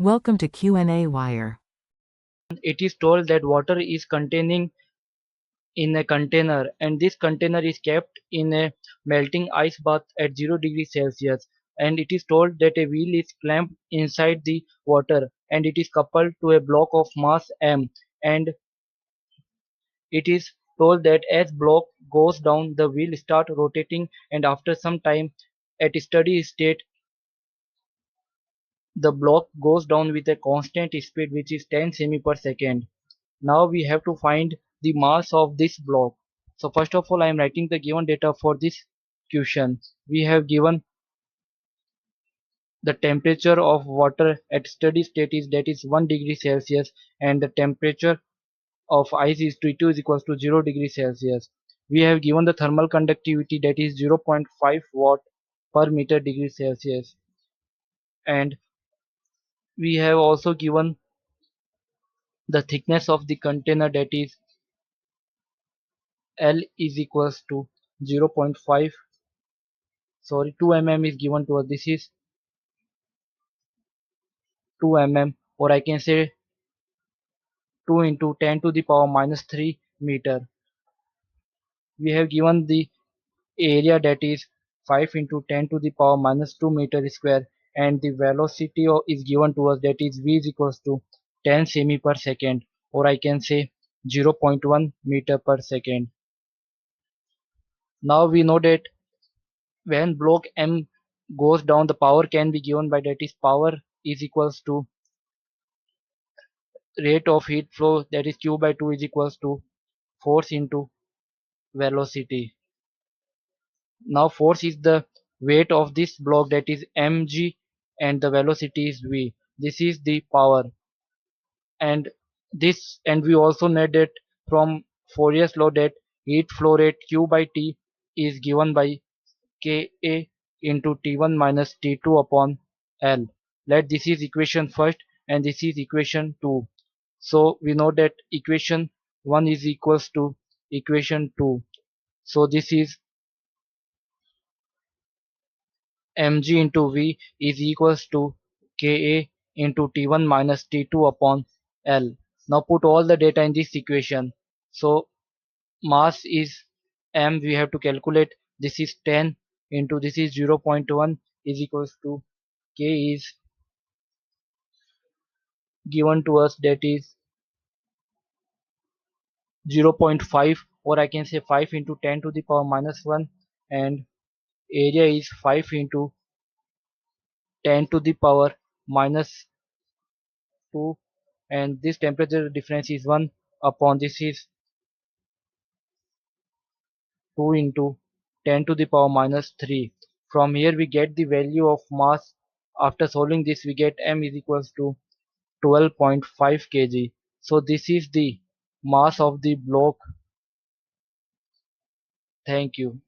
Welcome to Q&A Wire. It is told that water is containing in a container, and this container is kept in a melting ice bath at 0 degrees Celsius, and it is told that a wheel is clamped inside the water and it is coupled to a block of mass m, and it is told that as block goes down the wheel start rotating, and after some time at steady state the block goes down with a constant speed which is 10 semi per second. Now we have to find the mass of this block. So first of all I am writing the given data for this question. We have given the temperature of water at steady state is, that is 1 degree Celsius, and the temperature of ice is T2 is equals to 0 degree Celsius. We have given the thermal conductivity, that is 0.5 watt per meter degree Celsius, and we have also given the thickness of the container, that is L is equals to 0.5, sorry, 2 mm is given to us. This is 2 mm, or I can say 2 into 10 to the power minus 3 meter. We have given the area, that is 5 into 10 to the power minus 2 meter square, and the velocity is given to us, that is v is equals to 10 semi per second, or I can say 0.1 meter per second. Now we know that when block m goes down the power can be given by, that is power is equals to rate of heat flow, that is q by 2 is equals to force into velocity. Now force is the weight of this block, that is mg, and the velocity is v. This is the power, and we also know that from Fourier's law that heat flow rate q by t is given by Ka into T1 minus T2 upon L. Let this is equation first and this is equation 2. So we know that equation 1 is equals to equation 2. So this is mg into v is equals to Ka into T1 minus T2 upon L. Now put all the data in this equation. So mass is m, we have to calculate, this is 10 into this is 0.1 is equals to K is given to us, that is 0.5, or I can say 5 into 10 to the power minus 1, and area is 5 into 10 to the power minus 2, and this temperature difference is 1 upon this is 2 into 10 to the power minus 3. From here we get the value of mass. After solving this we get m is equals to 12.5 kg. So this is the mass of the block. Thank you.